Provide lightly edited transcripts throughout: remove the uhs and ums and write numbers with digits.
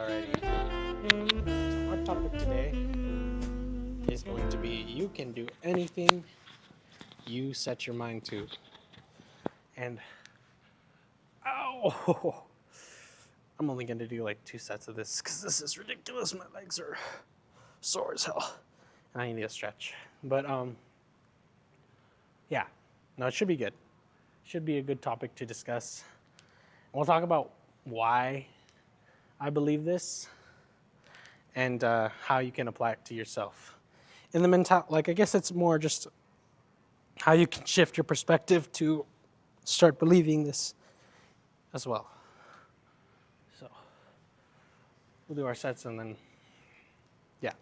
Alrighty. So our topic today is going to be you can do anything you set your mind to. And ow, I'm only going to do like 2 sets of this because this is ridiculous. My legs are sore as hell, and I need a stretch. But yeah, no, it should be good. Should be a good topic to discuss. We'll talk about why I believe this and how you can apply it to yourself. In the I guess it's more just how you can shift your perspective to start believing this as well. So we'll do our sets and then, yeah.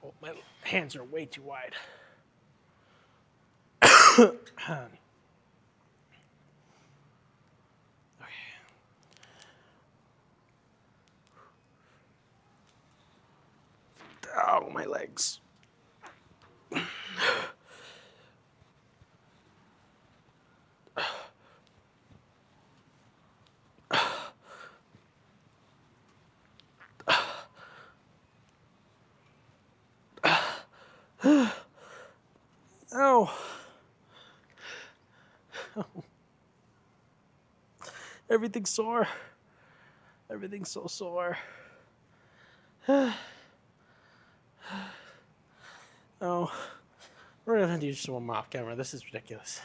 Oh, my hands are way too wide. Okay. Oh, my legs. Oh. Everything's sore. Everything's so sore. Oh, we're gonna do just one more off camera. This is ridiculous.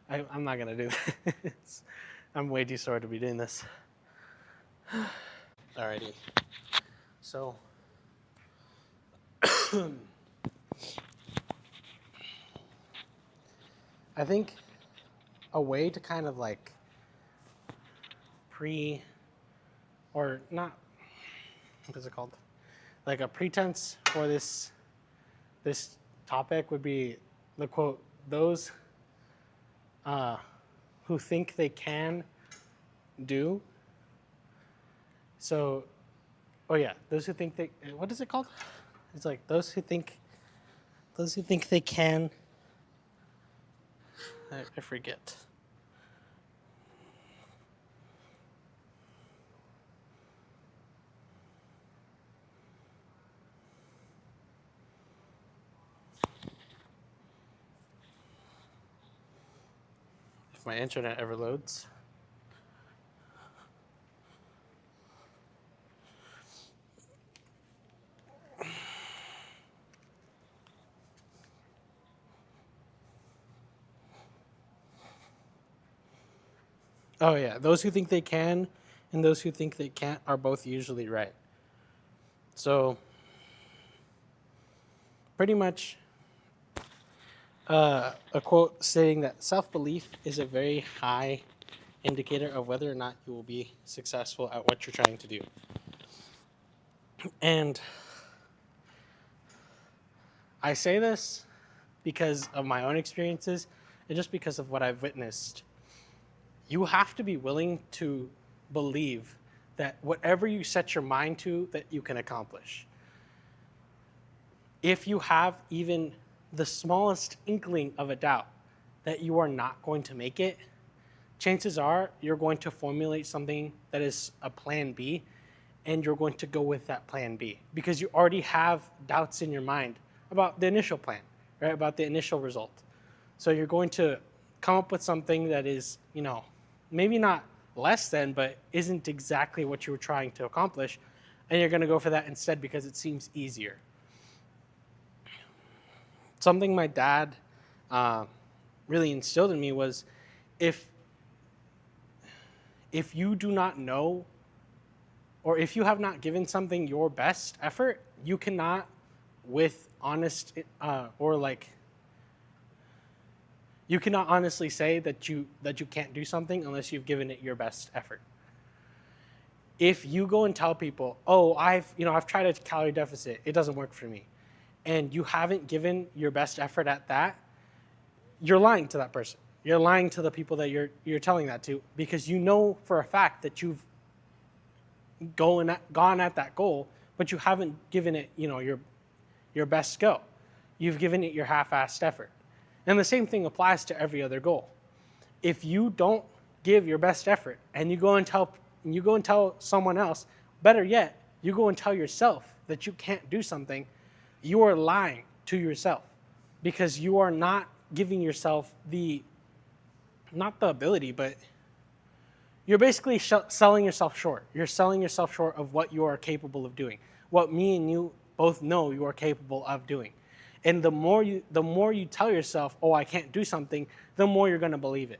I'm not gonna do this. I'm way too sore to be doing this. Alrighty. So, I think a way to kind of like or not, what is it called? Like a pretense for this topic would be the quote, those who think they can do. So, oh yeah, those who think they, what is it called? It's like those who think they can, I forget. If my internet ever loads. Oh yeah, those who think they can and those who think they can't are both usually right. So pretty much a quote saying that self-belief is a very high indicator of whether or not you will be successful at what you're trying to do. And I say this because of my own experiences and just because of what I've witnessed. You have to be willing to believe that whatever you set your mind to, that you can accomplish. If you have even the smallest inkling of a doubt that you are not going to make it, chances are you're going to formulate something that is a plan B, and you're going to go with that plan B because you already have doubts in your mind about the initial plan, right? About the initial result. So you're going to come up with something that is, maybe not less than, but isn't exactly what you were trying to accomplish, and you're going to go for that instead because it seems easier. Something my dad really instilled in me was if you do not know, or if you have not given something your best effort, you cannot, with honest you cannot honestly say that you can't do something unless you've given it your best effort. If you go and tell people, "Oh, I've tried a calorie deficit, it doesn't work for me," and you haven't given your best effort at that, you're lying to that person. You're lying to the people that you're telling that to, because you know for a fact that you've gone at that goal, but you haven't given it, your best go. You've given it your half-assed effort. And the same thing applies to every other goal. If you don't give your best effort and you go and tell someone else, better yet, you go and tell yourself that you can't do something, you are lying to yourself because you are not giving yourself not the ability, but you're basically selling yourself short. You're selling yourself short of what you are capable of doing, what me and you both know you are capable of doing. And the more you tell yourself, oh, I can't do something, the more you're going to believe it.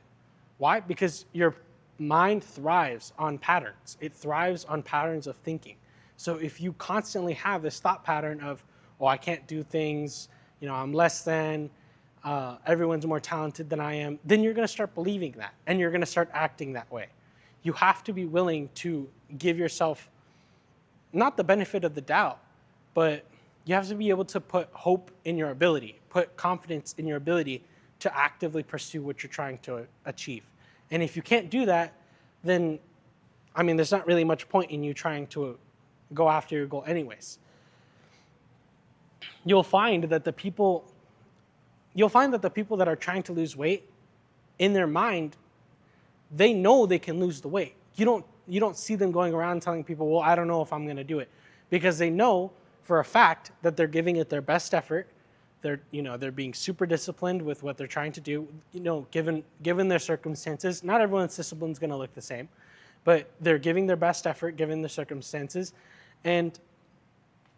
Why? Because your mind thrives on patterns. It thrives on patterns of thinking. So if you constantly have this thought pattern of, oh, I can't do things, I'm less than, everyone's more talented than I am, then you're going to start believing that and you're going to start acting that way. You have to be willing to give yourself not the benefit of the doubt, but you have to be able to put hope in your ability, put confidence in your ability to actively pursue what you're trying to achieve. And if you can't do that, then, there's not really much point in you trying to go after your goal anyways. You'll find that the people that are trying to lose weight, in their mind, they know they can lose the weight. You don't see them going around telling people, well, I don't know if I'm going to do it, because they know for a fact that they're giving it their best effort. They're being super disciplined with what they're trying to do. Given their circumstances, not everyone's discipline is going to look the same, but they're giving their best effort given the circumstances, and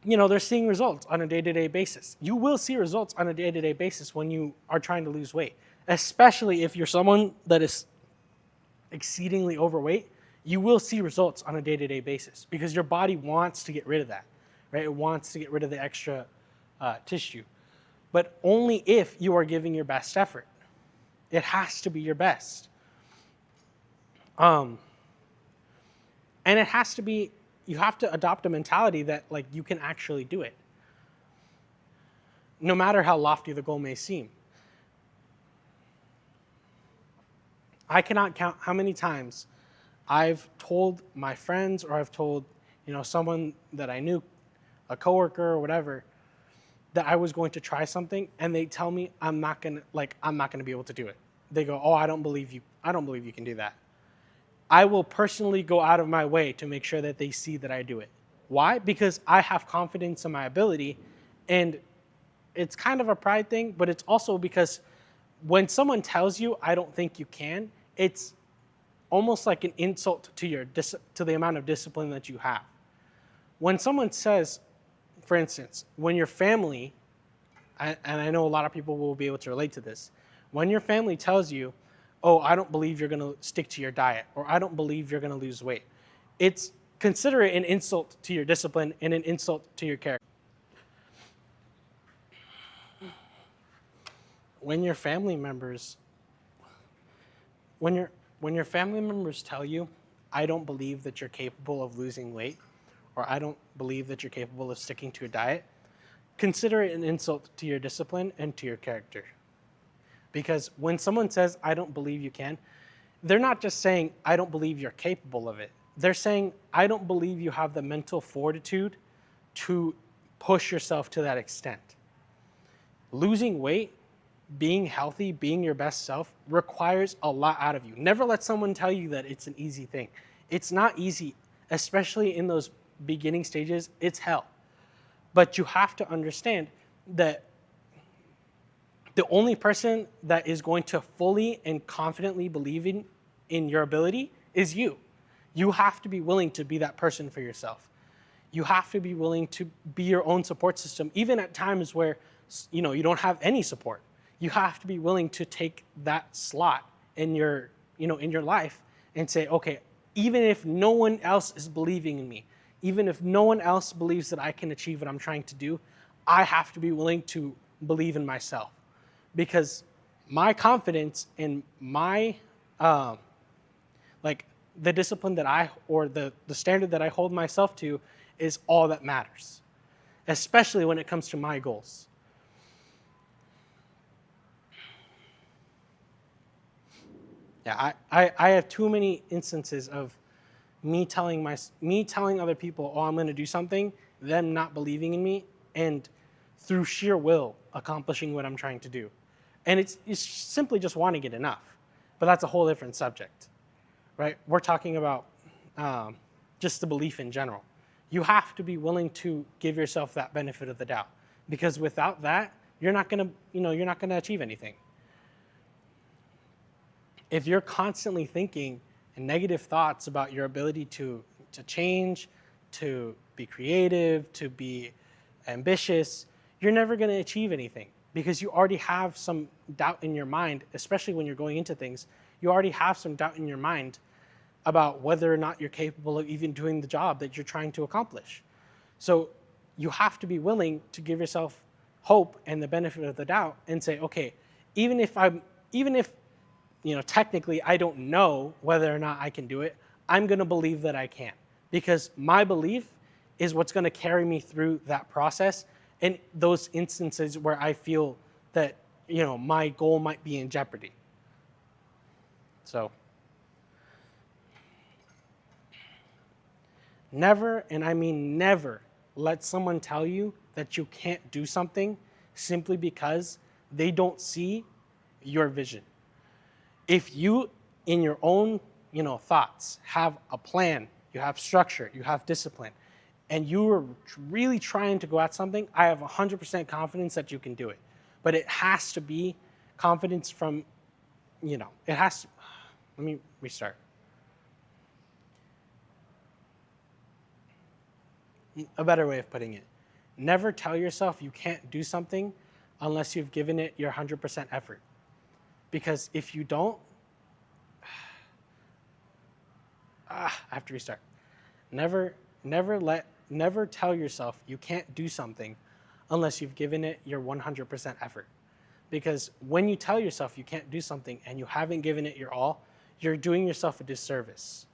they're seeing results on a day-to-day basis. You will see results on a day-to-day basis when you are trying to lose weight, especially if you're someone that is exceedingly overweight. You will see results on a day-to-day basis because your body wants to get rid of that, right? It wants to get rid of the extra tissue, but only if you are giving your best effort. It has to be your best. And it has to be, you have to adopt a mentality that you can actually do it, no matter how lofty the goal may seem. I cannot count how many times I've told my friends, or I've told someone that I knew, a coworker or whatever, that I was going to try something, and they tell me I'm not gonna be able to do it. They go, oh, I don't believe you can do that. I will personally go out of my way to make sure that they see that I do it. Why? Because I have confidence in my ability, and it's kind of a pride thing, but it's also because when someone tells you, I don't think you can, it's almost like an insult to the amount of discipline that you have. When someone says, for instance, when your family, and I know a lot of people will be able to relate to this, when your family tells you, oh, I don't believe you're going to stick to your diet, or I don't believe you're going to lose weight, consider it an insult to your discipline and an insult to your character. When your family members tell you, I don't believe that you're capable of losing weight, or I don't believe that you're capable of sticking to a diet, consider it an insult to your discipline and to your character. Because when someone says, I don't believe you can, they're not just saying, I don't believe you're capable of it. They're saying, I don't believe you have the mental fortitude to push yourself to that extent. Losing weight, being healthy, being your best self requires a lot out of you. Never let someone tell you that it's an easy thing. It's not easy, especially in those beginning stages. It's hell. But you have to understand that the only person that is going to fully and confidently believe in your ability is you. You have to be willing to be that person for yourself. You have to be willing to be your own support system, even at times where you don't have any support. You have to be willing to take that slot in your life and say, okay, even if no one else is believing in me, even if no one else believes that I can achieve what I'm trying to do, I have to be willing to believe in myself. Because my confidence in my, the discipline that the standard that I hold myself to is all that matters, especially when it comes to my goals. Yeah, I have too many instances of me telling other people, oh, I'm going to do something, them not believing in me, and through sheer will accomplishing what I'm trying to do. And it's simply just wanting it enough. But that's a whole different subject. right? We're talking about just the belief in general. You have to be willing to give yourself that benefit of the doubt, because without that, you're not gonna, you're not gonna achieve anything. If you're constantly thinking negative thoughts about your ability to change, to be creative, to be ambitious, you're never going to achieve anything, because you already have some doubt in your mind, especially when you're going into things. You already have some doubt in your mind about whether or not you're capable of even doing the job that you're trying to accomplish. So you have to be willing to give yourself hope and the benefit of the doubt and say, okay, even if technically I don't know whether or not I can do it, I'm going to believe that I can, because my belief is what's going to carry me through that process and those instances where I feel that, my goal might be in jeopardy. So never, and I mean never, let someone tell you that you can't do something simply because they don't see your vision. If you, in your own, thoughts, have a plan, you have structure, you have discipline, and you are really trying to go at something, I have 100% confidence that you can do it. But it has to be confidence from, it has to, let me restart. A better way of putting it, never tell yourself you can't do something unless you've given it your 100% effort. Because if you don't, I have to restart. Never tell yourself you can't do something unless you've given it your 100% effort. Because when you tell yourself you can't do something and you haven't given it your all, you're doing yourself a disservice.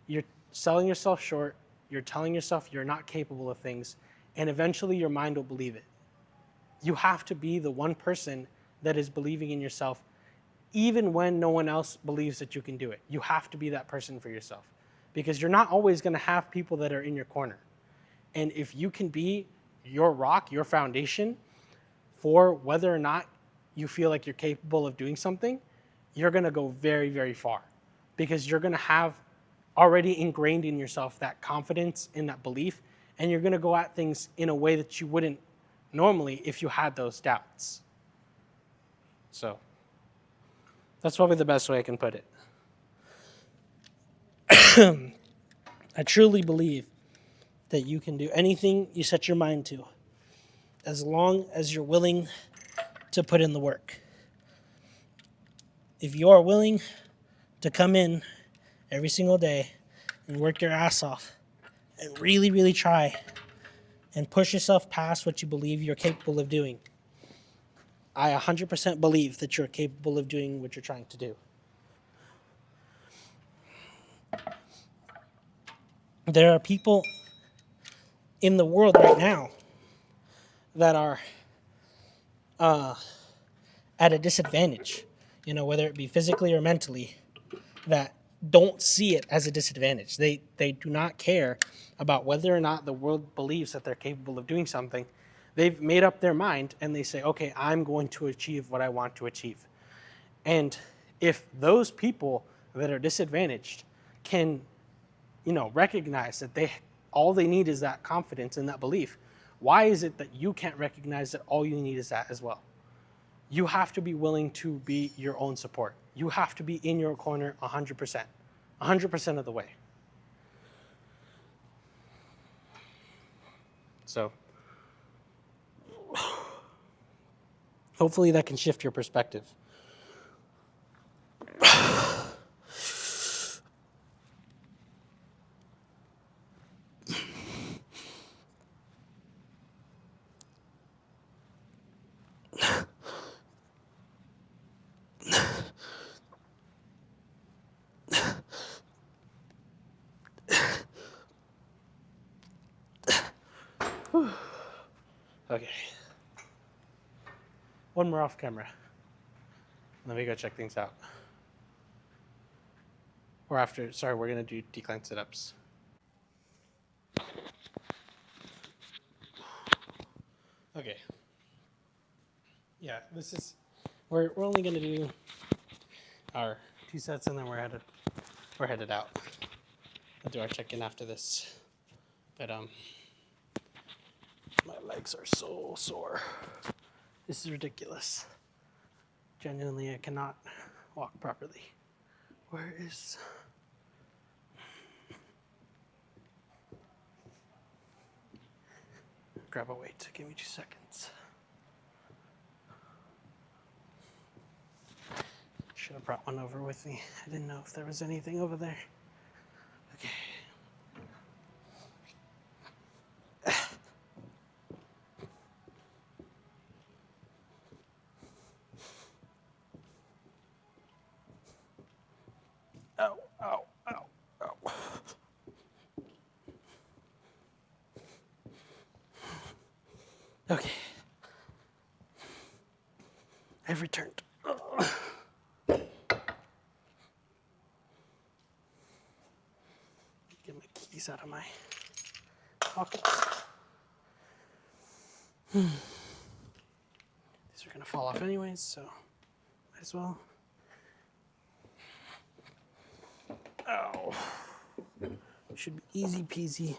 You're selling yourself short, you're telling yourself you're not capable of things, and eventually your mind will believe it. You have to be the one person that is believing in yourself even when no one else believes that you can do it. You have to be that person for yourself, because you're not always going to have people that are in your corner. And if you can be your rock, your foundation for whether or not you feel like you're capable of doing something, you're going to go very, very far, because you're going to have already ingrained in yourself that confidence and that belief, and you're going to go at things in a way that you wouldn't normally if you had those doubts. So that's probably the best way I can put it. I truly believe that you can do anything you set your mind to, as long as you're willing to put in the work. If you are willing to come in every single day and work your ass off and really, really try and push yourself past what you believe you're capable of doing, I 100% believe that you're capable of doing what you're trying to do. There are people in the world right now that are at a disadvantage, whether it be physically or mentally, that don't see it as a disadvantage. They do not care about whether or not the world believes that they're capable of doing something. They've made up their mind and they say, okay, I'm going to achieve what I want to achieve. And if those people that are disadvantaged can, recognize that all they need is that confidence and that belief, why is it that you can't recognize that all you need is that as well? You have to be willing to be your own support. You have to be in your corner 100% of the way. So hopefully that can shift your perspective. Okay. One more off camera. Let me go check things out. Or after, we're going to do decline sit-ups. Okay. Yeah, we're only going to do our 2 sets and then we're at it. we're headed out. We'll do our check-in after this. But my legs are so sore. This is ridiculous. Genuinely, I cannot walk properly. Where is... Grab a weight. Give me 2 seconds. Should have brought one over with me. I didn't know if there was anything over there. Okay. Ow, ow, ow, ow. Okay. I've returned. Get my keys out of my pocket. These are gonna fall off anyways, so might as well. Oh. Should be easy peasy.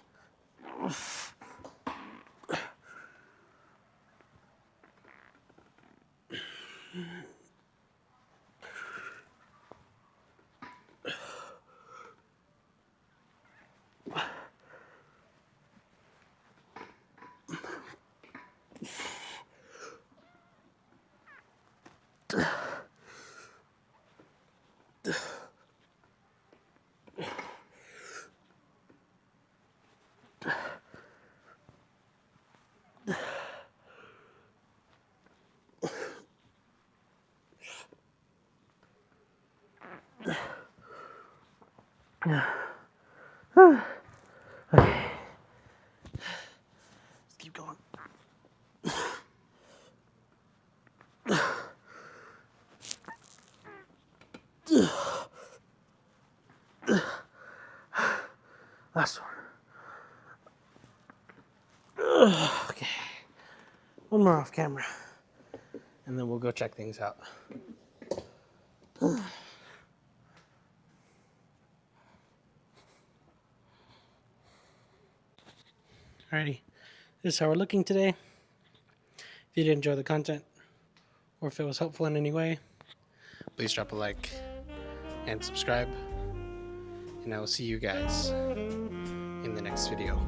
Okay. Let's keep going. Last one. Okay. One more off camera. And then we'll go check things out. Alrighty. This is how we're looking today. If you did enjoy the content, or if it was helpful in any way, please drop a like and subscribe. And I will see you guys in the next video.